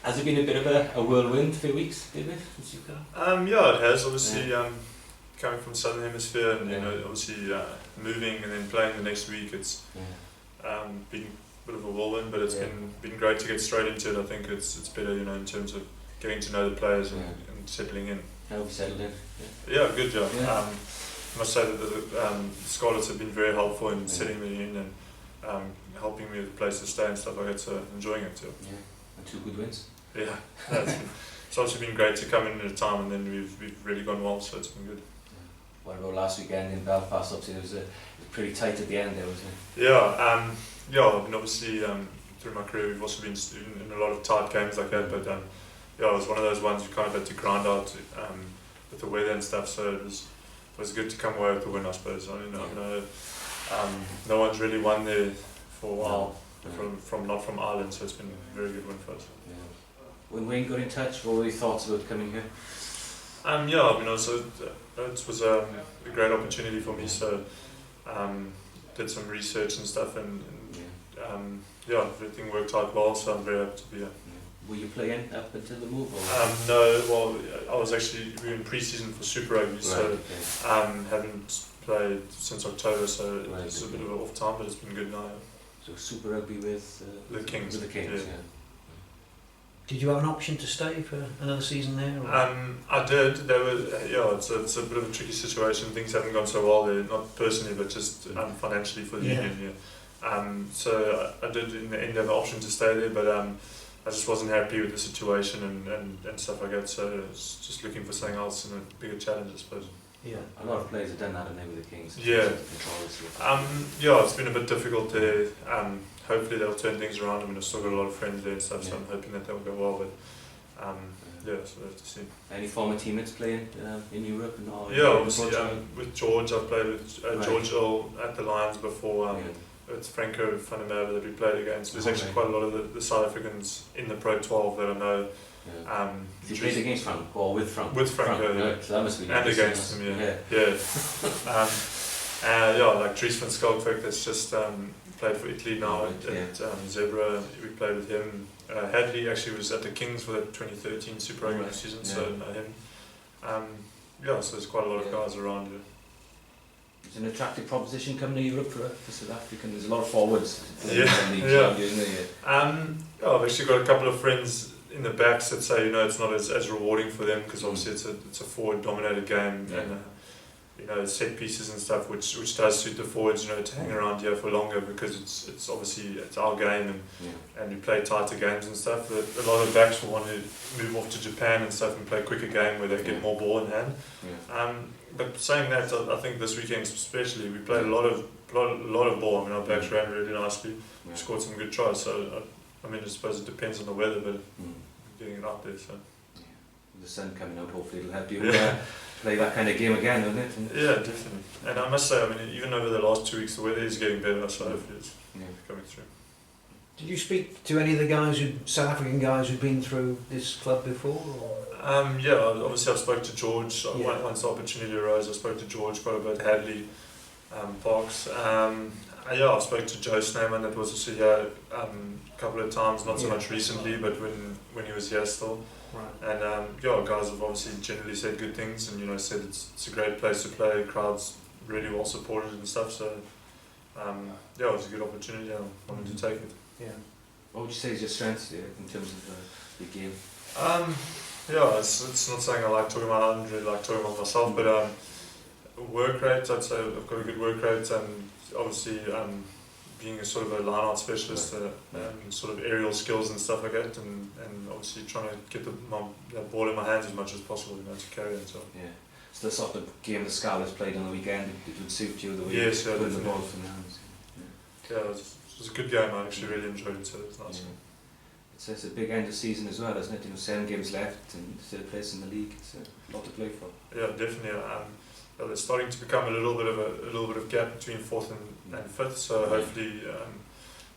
Has it been a bit of a whirlwind few weeks, David, since you've come? Yeah, it has. Obviously, coming from Southern Hemisphere and you know, obviously moving and then playing the next week, it's been a bit of a whirlwind, but it's been great to get straight into it. I think it's better, you know, in terms of getting to know the players and settling in. How have you settled in? Yeah, good job. I must say that the Scarlets have been very helpful in setting me in and helping me with a place to stay and stuff like that, so enjoying it too. Yeah, and 2 good wins. Yeah, it's obviously been great to come in at a time, and then we've really gone well, so it's been good. What about last weekend in Belfast? Obviously, it was pretty tight at the end there, wasn't it? Yeah, I mean, obviously through my career we've also been in a lot of tight games like that, but yeah, it was one of those ones you kind of had to grind out with the weather and stuff, so it was good to come away with the win, I suppose. I mean, no one's really won there for a while, not from Ireland, so it's been a very good win for us. Yeah. When Wayne got in touch, what were your thoughts about coming here? Yeah, I mean, also it was a great opportunity for me, so did some research and stuff, and everything worked out well, so I'm very happy to be here. Were you playing up until the move? Or? No, well, we were in pre-season for Super Rugby, so haven't played since October, so it's a bit of an off time, but it's been good now. So Super Rugby with the Kings. With the Kings, yeah. Did you have an option to stay for another season there? Or? I did. It's a bit of a tricky situation. Things haven't gone so well there, not personally, but just financially for the union. So I did in the end have an option to stay there, but I just wasn't happy with the situation and stuff like that. So I was just looking for something else and a bigger challenge, I suppose. Yeah, a lot of players have done that, haven't they, with the Kings? Yeah. It's been a bit difficult there. Hopefully they'll turn things around. I mean, I've still got a lot of friends there and stuff, so I'm hoping that they'll go well. But so we'll have to see. Any former teammates playing in Europe and all? Yeah, obviously with George, I've played with George Earl at the Lions before. It's Franco van der Merwe that we played against. There's actually quite a lot of the South Africans in the Pro 12 that I know. You played against Franco or with Franco? With Franco, yeah. So that must be and against him, like Dries van Schalkwyk, that's just played for Italy now at Zebra. We played with him. Hadley actually was at the Kings for the 2013 Super Rugby season, so I know him. So there's quite a lot of guys around here. It's an attractive proposition coming to Europe for South Africa. There's a lot of forwards. I've actually got a couple of friends in the backs that say, you know, it's not as rewarding for them because obviously it's a forward-dominated game and you know, set pieces and stuff, which does suit the forwards, you know, to hang around here for longer because it's obviously it's our game and we play tighter games and stuff. But a lot of backs will want to move off to Japan and stuff and play a quicker game where they get more ball in hand. But saying that, I think this weekend especially we played a lot of ball. I mean, our backs ran really nicely. We scored some good tries. So I mean, I suppose it depends on the weather, but getting it out there. So the sun coming out, hopefully it'll help you play that kind of game again, won't it? Yeah, definitely. And I must say, I mean, even over the last 2 weeks, the weather is getting better. So hopefully it's coming through. Did you speak to any of the guys, South African guys who've been through this club before? Or? Obviously I've spoke to George. Once the opportunity arose, I spoke to George quite a bit. Hadley, Parks. I spoke to Joe Snowman, that was also here a couple of times, not so much recently, but when he was here still. Right. And guys have obviously generally said good things, and you know, said it's a great place to play. Crowd's really well supported and stuff. So it was a good opportunity. I wanted to take it. Yeah. What would you say is your strengths in terms of the game? It's not something I like talking about. I don't really like talking about myself, but work rate, I'd say I've got a good work rate, and obviously being a sort of a line-out specialist, sort of aerial skills and stuff like that, and obviously trying to get the ball in my hands as much as possible, you know, to carry it. So. Yeah. So the sort of game the Scarlets played on the weekend, it would suit you the way you put the ball from your hands. It was a good game. I actually really enjoyed it, so it's nice. It's a big end of season as well, isn't it? You know, 7 games left and still a place in the league. It's a lot to play for. Yeah, definitely. There's starting to become a little bit of gap between 4th and 5th. So hopefully,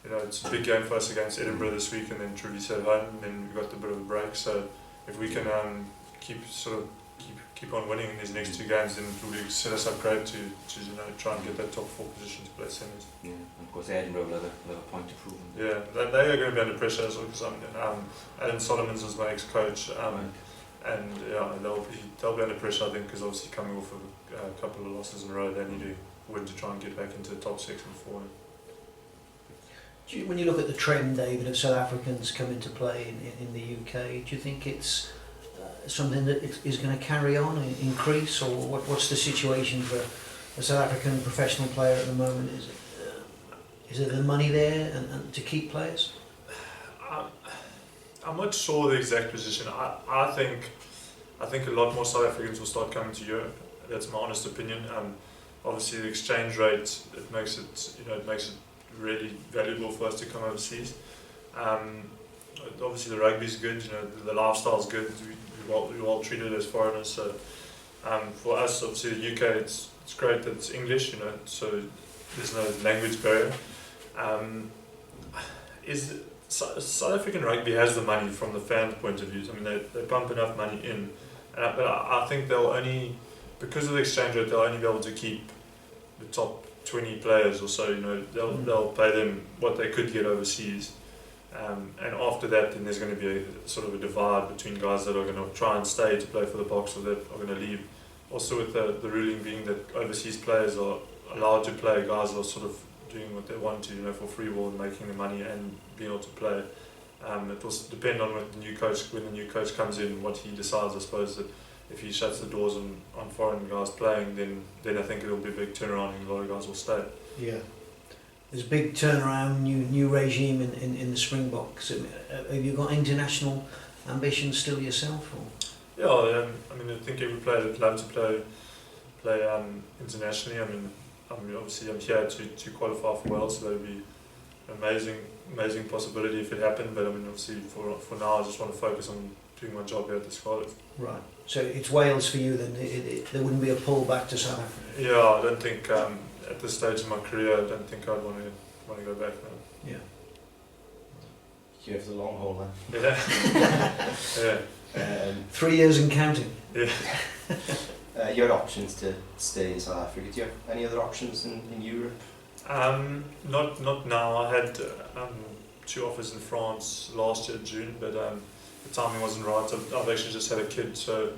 it's a big game for us against Edinburgh this week, and then Treviso at home, and then we've got a bit of a break. So if we can keep on winning in these next 2 games, then it will set us up great to try and get that top 4 position to play semis. Yeah. of course Edinburgh will have a point to prove. Yeah, they are going to be under pressure as well because Alan Solomons was my ex-coach, and yeah, they'll be under pressure, I think, because obviously coming off of a couple of losses in a row, they need to win to try and get back into the top 6 before. When you look at the trend, David, of South Africans coming to play in the UK, do you think it's something that is going to carry on and increase, or what's the situation for a South African professional player at the moment? Is it the money there and to keep players? I'm not sure the exact position. I think a lot more South Africans will start coming to Europe. That's my honest opinion. Obviously the exchange rate, it makes it really valuable for us to come overseas. Obviously the rugby's good, the lifestyle's good. We're well treated as foreigners. So for us, obviously the UK, it's great that it's English, so there's no language barrier. South African rugby has the money from the fans' point of view. I mean, they pump enough money in, but I think they'll only, because of the exchange rate, they'll only be able to keep the top 20 players or so. They'll pay them what they could get overseas, and after that, then there's going to be a sort of a divide between guys that are going to try and stay to play for the Boks or that are going to leave. Also, with the ruling being that overseas players are allowed to play, guys are sort of doing what they want to, for free will and making the money and being able to play. It will depend on when the new coach comes in, what he decides. I suppose that if he shuts the doors on foreign guys playing, then I think it'll be a big turnaround and a lot of guys will stay. Yeah. There's a big turnaround, new regime in the Springboks. Have you got international ambitions still yourself? Or? Yeah, I think every player would love to play internationally. Obviously I'm here to qualify for Wales, so that would be an amazing possibility if it happened. But obviously for now, I just want to focus on doing my job here at the Scarlets. Right. So it's Wales for you then. There wouldn't be a pull back to South Africa. Yeah, I don't think at this stage of my career, I don't think I'd want to go back now. Yeah. You have the long haul then. Yeah. Yeah. 3 years and counting. Yeah. You had options to stay in South Africa. Do you have any other options in Europe? Not now. I had 2 offers in France last year, June, but the timing wasn't right. I've actually just had a kid, so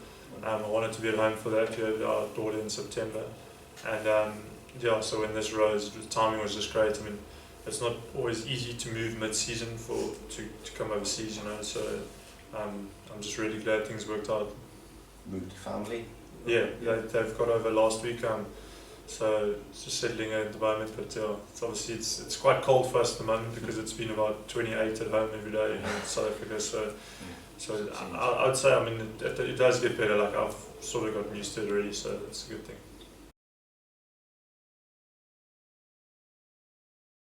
I wanted to be at home for that. We had our daughter in September, and so when this rose, the timing was just great. It's not always easy to move mid-season to come overseas, So I'm just really glad things worked out. Moved to family? Yeah, they've got over last week, so it's just settling in at the moment. But it's obviously it's quite cold for us at the moment because it's been about 28 at home every day in South Africa. So I would say it does get better. Like I've sort of gotten used to it already, so that's a good thing.